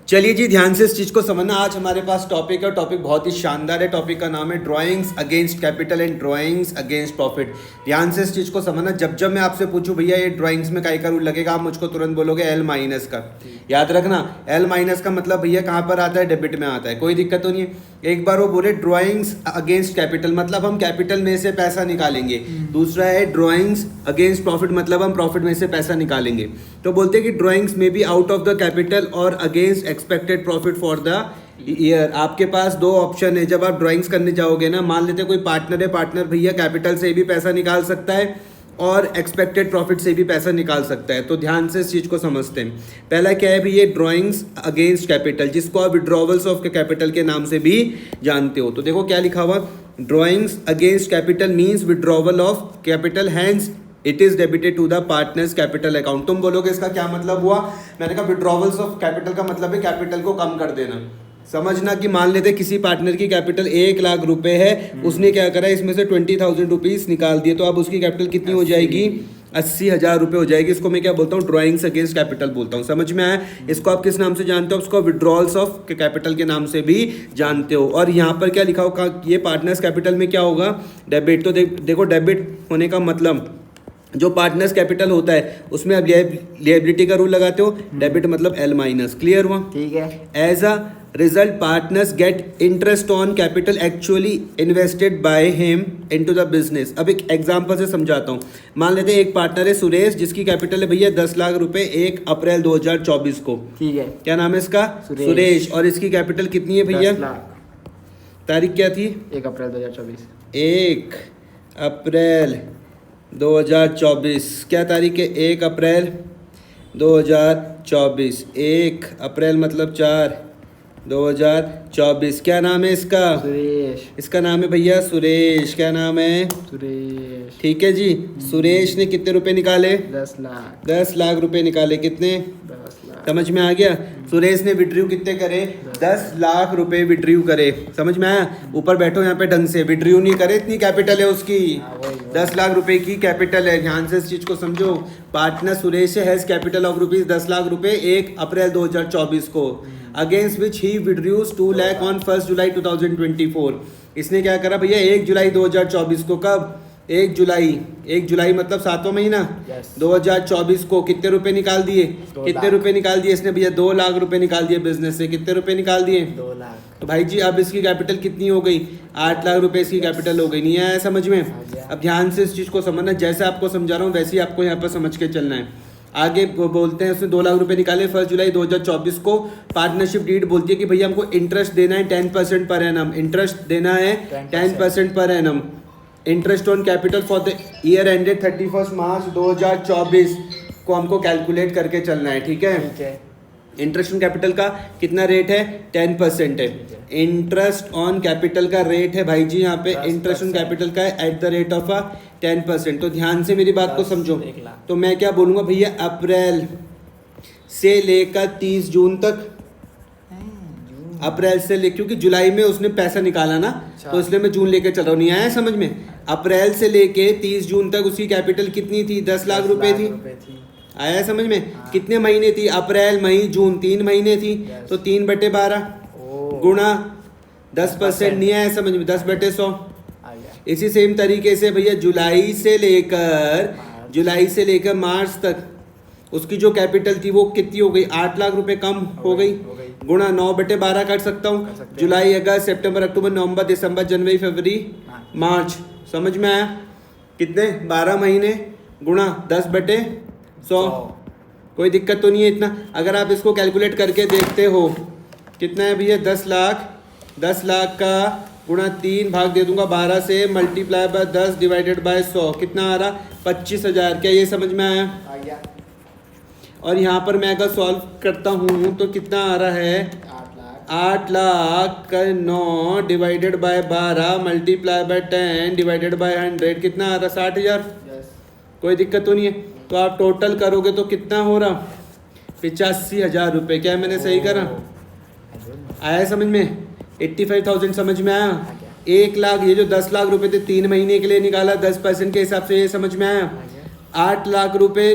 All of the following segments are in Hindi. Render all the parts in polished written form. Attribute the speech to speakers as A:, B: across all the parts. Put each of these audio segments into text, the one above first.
A: चलिए जी, ध्यान से इस चीज़ को समझना। आज हमारे पास टॉपिक है, टॉपिक बहुत ही शानदार है। टॉपिक का नाम है drawings against capital and drawings against profit. ध्यान से इस चीज़ को समझना। जब जब मैं आपसे पूछूं भैया ये ड्राइंग्स में काय का रूल लगेगा, आप मुझको तुरंत बोलोगे एल माइनस का। याद रखना, एल माइनस का मतलब भैया कहाँ पर आता है? डेबिट में आता है। कोई दिक्कत तो नहीं है। एक बार वो बोले ड्राइंग्स अगेंस्ट कैपिटल, मतलब हम कैपिटल में से पैसा निकालेंगे। दूसरा है ड्राइंग्स अगेंस्ट प्रॉफिट, मतलब हम प्रॉफिट में से पैसा निकालेंगे। तो बोलते हैं कि ड्राइंग्स में B out of the capital और against expected profit for the year. आपके पास दो ऑप्शन है जब आप ड्राइंग्स करने जाओगे ना। मान लेते कोई पार्टनर है, पार्टनर भैया कैपिटल से भी पैसा निकाल सकता है और एक्सपेक्टेड प्रॉफिट से भी पैसा निकाल सकता है। तो ध्यान से इस चीज़ को समझते हैं। पहला क्या है भैया? ड्राइंग्स अगेंस्ट कैपिटल, जिसको आप विड्रॉवल्स ऑफ कैपिटल के नाम से भी जानते हो। तो देखो क्या लिखा हुआ, drawings against capital means withdrawal of capital, hence it is debited to the partners capital account. तुम बोलोगे इसका क्या मतलब हुआ? मैंने कहा विड्रॉवल्स ऑफ कैपिटल का मतलब है कैपिटल को कम कर देना। समझना कि मान लेते किसी पार्टनर की कैपिटल 1,00,000 रुपए है, उसने क्या करा, इसमें से 20,000 रुपीज निकाल दिए, तो अब उसकी कैपिटल कितनी हो जाएगी? 80,000 रुपए हो जाएगी। इसको मैं क्या बोलता हूँ? ड्राइंग्स अगेंस्ट कैपिटल बोलता हूँ। समझ में आया? इसको आप किस नाम से जानते हो? उसको विड्रॉल्स ऑफ कैपिटल के नाम से भी जानते हो। और यहाँ पर क्या लिखा होगा? ये पार्टनर्स कैपिटल में क्या होगा? डेबिट। तो देखो डेबिट होने का मतलब जो पार्टनर्स कैपिटल होता है उसमें अब लिएबिलिटी का रूल लगाते हो। डेबिट मतलब एल माइनस। क्लियर हुआ? ठीक है। As a result partners get interest on capital actually invested by him into the business. अब एक एग्जांपल से समझाता हूँ। मान लेते हैं एक पार्टनर है सुरेश, जिसकी कैपिटल है भैया 10,00,000 रुपए 1 अप्रैल 2024 को। ठीक है। क्या नाम है इसका? सुरेश। और इसकी कैपिटल कितनी है भैया? तारीख क्या थी? 1 अप्रैल 2024। 1 अप्रैल 2024। क्या तारीख है? 1 अप्रैल 2024। 1 अप्रैल मतलब 4 2024। क्या नाम है इसका? सुरेश। इसका नाम है भैया सुरेश। क्या नाम है? सुरेश। ठीक है जी। सुरेश ने कितने रुपए निकाले? 10 लाख। 10 लाख रुपए निकाले। कितने? 10 लाख। समझ में आ गया? सुरेश ने विड्रू कितने करे? 10 लाख रुपए विड्रू करे। समझ में आया? ऊपर बैठो यहाँ पे ढंग से। विड्रू नहीं करे, इतनी कैपिटल है उसकी। 10 लाख रुपए की कैपिटल है। ध्यान से इस चीज को समझो। Partner Suresh has capital of rupees 10 lakh रुपए 1 अप्रैल 2024 को, against which he withdraws 2 lakh on 1 July 2024। इसने क्या करा भैया? 1 जुलाई 2024 को। कब? 1 जुलाई मतलब 7वां महीना। 2024 को कितने रुपए निकाल दिए? कितने रुपए निकाल दिए इसने भैया? 2 लाख रुपए निकाल दिए बिजनेस से। कितने रुपए निकाल दिए? 2 लाख। तो भाई जी अब इसकी कैपिटल कितनी हो गई? 8 लाख रुपए इसकी कैपिटल हो गई। नहीं आया समझ में? अब ध्यान से इस चीज को समझना। जैसे आपको समझा रहा हूँ वैसे ही आपको यहाँ पर समझ के चलना है। आगे बोलते हैं उसने 2 लाख रुपए निकाले 1 जुलाई 2024 को। पार्टनरशिप डीड बोलती है कि भैया हमको इंटरेस्ट देना है 10% पर एनम। इंटरेस्ट देना है 10% per annum. Interest on capital for the year ended 31 मार्च 2024 को हमको कैलकुलेट करके चलना है। ठीक है। इंटरेस्ट ऑन कैपिटल का कितना रेट है? 10% है। इंटरेस्ट ऑन कैपिटल का रेट है भाई जी यहाँ पे, इंटरेस्ट ऑन कैपिटल का है एट द रेट ऑफ 10%। तो ध्यान से मेरी बात को समझो। तो मैं क्या बोलूँगा भैया? अप्रैल से लेकर 30 जून तक। अप्रैल से ले, क्योंकि जुलाई में उसने पैसा निकाला ना, तो इसलिए मैं जून लेकर चल रहा हूँ। नहीं आया समझ में? अप्रैल से लेके 30 जून तक उसकी कैपिटल कितनी थी? 10 लाख रुपए थी। आया समझ में? कितने महीने थी? अप्रैल मई जून 3 महीने थी। तो 3/12 गुणा 10%। नहीं आया समझ में? 10/100। इसी सेम तरीके से भैया जुलाई से लेकर मार्च तक उसकी जो कैपिटल थी वो कितनी हो गई? 8 लाख रुपए कम हो गई। गुणा 9/12 कर सकता हूँ। जुलाई अगस्त सितंबर अक्टूबर नवंबर दिसंबर जनवरी फरवरी मार्च। समझ में आया? कितने? 12 महीने गुणा 10/100। कोई दिक्कत तो नहीं है इतना? अगर आप इसको कैलकुलेट करके देखते हो कितना है भैया? 10 लाख का गुणा 3 भाग दे दूंगा 12 से, मल्टीप्लाई बाय 10 डिवाइडेड बाय 100। कितना आ रहा? 25,000। क्या ये समझ में आया? और यहाँ पर मैं अगर सॉल्व करता हूँ तो कितना आ रहा है? 8 लाख का 9 divided by 12 multiply by 10 divided by 100। कितना आ रहा? 60,000। कोई दिक्कत तो नहीं है? तो आप टोटल करोगे तो कितना हो रहा? 85,000 रुपये। क्या मैंने सही करा? आया समझ में? 85,000 समझ में आया? 1 लाख, ये जो 10 लाख रुपए थे 3 महीने के लिए निकाला 10% के हिसाब से, ये समझ में आया? 8 लाख रुपए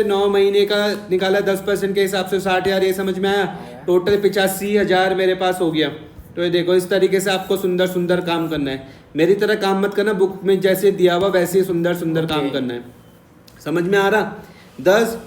A: 9 महीने का निकाला 10% के हिसाब से 60,000, ये समझ में आया। टोटल 85,000 मेरे पास हो गया। तो ये देखो इस तरीके से आपको सुंदर सुंदर काम करना है। मेरी तरह काम मत करना, बुक में जैसे दिया हुआ वैसे ही सुंदर सुंदर काम करना है। समझ में आ रहा? 10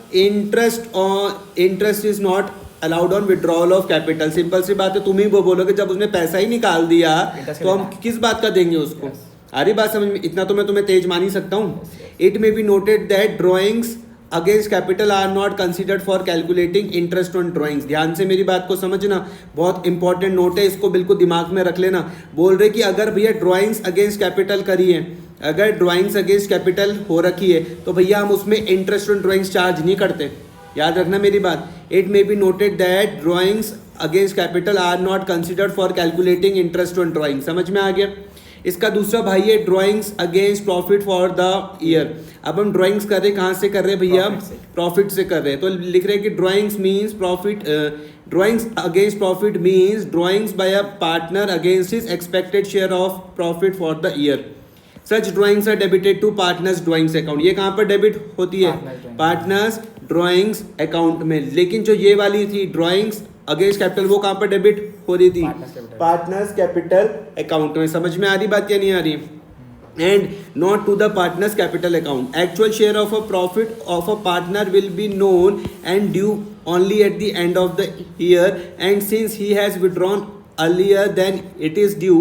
A: interest is not allowed on withdrawal of capital. Simple सी बात है, तुम ही वो बोलोगे जब उसने पैसा ही निकाल दिया तो हम किस बात का देंगे उसको। आ रही बात समझ में? इतना तो मैं तुम्हें तेज मान ही सकता हूँ। It may be noted that drawings against capital R not considered for calculating interest on drawings. ध्यान से मेरी बात को समझना, बहुत इंपॉर्टेंट नोट है, इसको बिल्कुल दिमाग में रख लेना। बोल रहे कि अगर भैया ड्राइंग्स अगेंस्ट कैपिटल करी है, अगर ड्राइंग्स अगेंस्ट कैपिटल हो रखी है तो भैया हम उसमें इंटरेस्ट ऑन ड्राइंग्स चार्ज नहीं करते। याद रखना मेरी बात। It may be noted that drawings against capital R not considered for calculating interest on drawing. समझ में आ गया? इसका दूसरा भाई है drawings against profit for the year. अब हम ड्राइंग्स कर रहे हैं, कहाँ से कर रहे हैं भैया? प्रॉफिट से कर रहे हैं। तो लिख रहे हैं कि drawings means profit, drawings against profit means drawings by a partner against his expected share of profit for the year. Such drawings are debited to partners drawings account. ये कहाँ पर डेबिट होती है? पार्टनर्स ड्राइंग्स अकाउंट में। लेकिन जो ये वाली थी ड्राइंग्स अगेंस्ट कैपिटल, वो कहाँ पर डेबिट हो रही थी? पार्टनर्स कैपिटल अकाउंट में। समझ में आ रही बात या नहीं आ रही? And not to the partners capital account. Actual share of a profit of a partner will be known and due only at the end of the year, and since he has withdrawn earlier than it is due,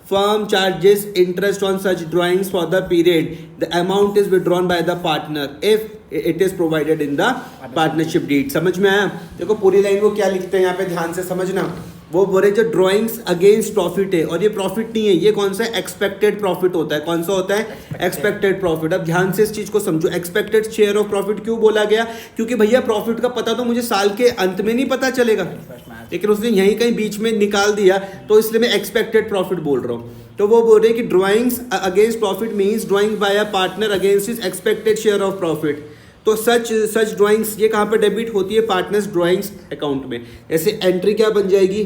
A: firm charges interest on such drawings for the period the amount is withdrawn by the partner if it is provided in the partnership deed। समझ में आया? देखो पूरी लाइन वो क्या लिखते हैं यहाँ पे, ध्यान से समझना। वो बोले जो ड्राइंग्स अगेंस्ट प्रॉफिट है, और ये प्रॉफिट नहीं है, ये कौन सा एक्सपेक्टेड प्रॉफिट होता है। कौन सा होता है? Expected profit. अब ध्यान से इस चीज को समझो। एक्सपेक्टेड शेयर ऑफ प्रॉफिट क्यों बोला गया? क्योंकि भैया प्रॉफिट का पता तो मुझे साल के अंत में नहीं पता चलेगा, लेकिन उसने यहीं कहीं बीच में निकाल दिया, तो इसलिए मैं एक्सपेक्टेड प्रॉफिट बोल रहा हूँ। तो वो बोल रहे हैं कि drawings against profit means drawing by a partner against his expected share of profit. तो सच ड्राइंग्स ये कहाँ पर डेबिट होती है? पार्टनर्स ड्राइंग्स अकाउंट में। ऐसे एंट्री क्या बन जाएगी?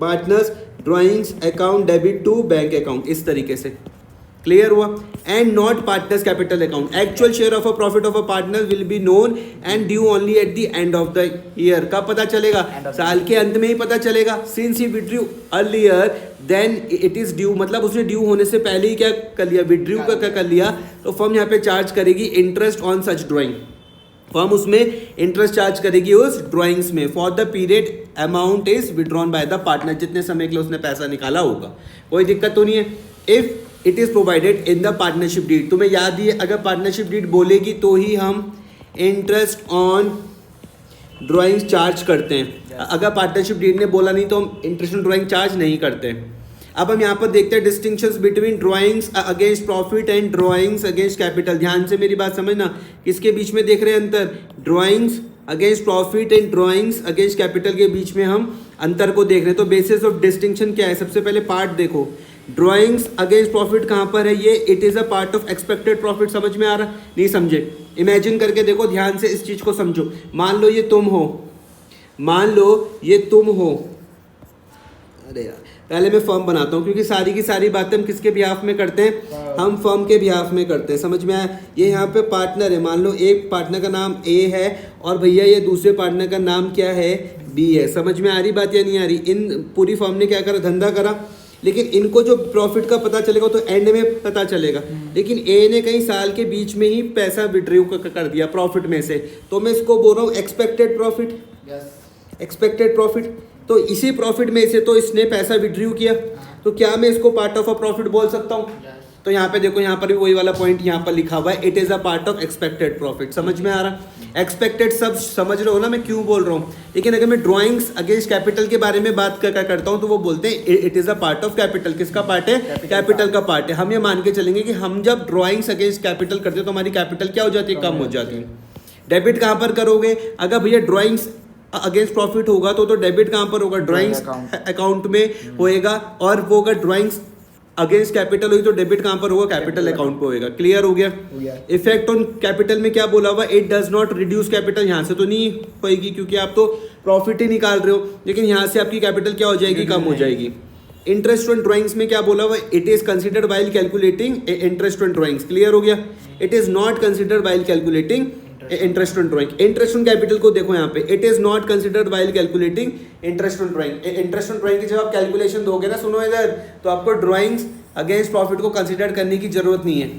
A: Partners drawings account debit to bank account, इस तरीके से। क्लियर हुआ? And not partners capital account. Actual share of a profit of a partner will be known and due only at the end of the year. कब पता चलेगा? साल के अंत में ही पता चलेगा। Since he withdrew earlier than it is due, मतलब उसने ड्यू होने से पहले ही क्या कर लिया? विड्रू का क्या कर लिया? तो फर्म यहाँ पे चार्ज करेगी interest on such drawing. Firm उसमें इंटरेस्ट चार्ज करेगी उस ड्राइंग्स में। For the period amount is withdrawn by the partner, जितने समय के लिए उसने पैसा निकाला होगा। कोई दिक्कत तो नहीं है। If it is provided in the partnership deed. तुम्हें याद ही है, अगर पार्टनरशिप डीड बोलेगी तो ही हम इंटरेस्ट ऑन ड्राइंग्स चार्ज करते हैं। अगर पार्टनरशिप डीड ने बोला नहीं तो हम इंटरेस्ट ऑन ड्राइंग चार्ज नहीं करते हैं। अब हम यहाँ पर देखते हैं distinctions between drawings against profit and drawings against capital. ध्यान से मेरी बात समझना, किसके बीच में देख रहे हैं अंतर? Drawings against profit and drawings against capital के बीच में हम अंतर को देख रहे हैं। तो बेसिस ऑफ डिस्टिंक्शन क्या है? सबसे पहले पार्ट देखो, ड्राइंग्स अगेंस्ट प्रॉफिट कहाँ पर है? ये it is a part of expected profit. समझ में आ रहा? नहीं समझे? इमेजिन करके देखो, ध्यान से इस चीज़ को समझो। मान लो ये तुम हो, मान लो ये तुम हो। अरे यार, पहले मैं फर्म बनाता हूँ, क्योंकि सारी की सारी बातें हम किसके बिहाफ में करते हैं? हम फर्म के बिहाफ में करते हैं। समझ में आया? ये यहाँ पे पार्टनर है, मान लो एक पार्टनर का नाम ए है और भैया ये दूसरे पार्टनर का नाम क्या है? बी है। समझ में आ रही बात या नहीं आ रही? इन पूरी फर्म ने क्या करा? धंधा करा, लेकिन इनको जो प्रॉफिट का पता चलेगा तो एंड में पता चलेगा। लेकिन ए ने कहीं साल के बीच में ही पैसा विड्रॉ कर दिया प्रॉफिट में से, तो मैं इसको बोल रहा हूँ एक्सपेक्टेड प्रॉफिट। एक्सपेक्टेड प्रॉफिट, तो इसी प्रॉफिट में से तो इसने पैसा विड्रॉ किया, तो क्या मैं इसको पार्ट ऑफ अ प्रॉफिट बोल सकता हूँ? तो यहाँ पे देखो, यहाँ पर भी वही वाला पॉइंट यहाँ पर लिखा हुआ है, it is a part of expected profit. समझ में आ रहा? एक्सपेक्टेड सब समझ रहे हो ना मैं क्यों बोल रहा हूँ? लेकिन अगर मैं ड्राइंग्स अगेंस्ट कैपिटल के बारे में बात करता हूँ तो वो बोलते हैं it is a part of capital. किसका पार्ट है? कैपिटल का पार्ट है। हम ये मान के चलेंगे कि हम जब ड्राइंग्स अगेंस्ट कैपिटल करते हैं तो हमारी कैपिटल क्या हो जाती है? कम हो जाती है। डेबिट कहाँ पर करोगे? अगर भैया ड्राइंग्स अगेंस्ट प्रॉफिट होगा तो डेबिट कहाँ पर होगा? ड्राइंग्स अकाउंट में होएगा। और वो अगर ड्राइंग्स अगेंस्ट कैपिटल हुई तो डेबिट कहाँ पर होगा? कैपिटल अकाउंट पे होएगा। क्लियर हो गया? इफेक्ट ऑन कैपिटल में क्या बोला हुआ? It does not reduce capital. यहाँ से तो नहीं होएगी क्योंकि आप तो प्रॉफिट ही निकाल रहे हो, लेकिन यहाँ से आपकी कैपिटल क्या हो जाएगी? कम हो जाएगी। इंटरेस्ट ऑन ड्राइंग्स में क्या बोला हुआ? It is considered while calculating interest on drawings. Clear हो गया? It is not considered while calculating interest on drawing. Interest on capital को देखो यहाँ पे, it is not considered while calculating interest on drawing. Interest on drawing की जब आप कैलकुलेशन दोगे ना, सुनो इधर, तो आपको ड्राइंग्स अगेंस्ट प्रॉफिट को कंसिडर करने की जरूरत नहीं है।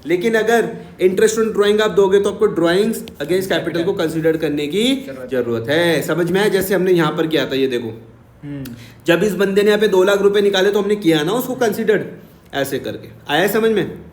A: लेकिन अगर इंटरेस्ट ऑन ड्राइंग आप दोगे तो आपको ड्राइंग्स अगेंस्ट कैपिटल को कंसिडर करने की जरूरत है। समझ में आया? जैसे हमने यहाँ पर किया था, ये देखो, जब इस बंदे ने यहाँ पे 2 लाख रुपए निकाले तो हमने किया ना उसको कंसिडर्ड, ऐसे करके। आया समझ में?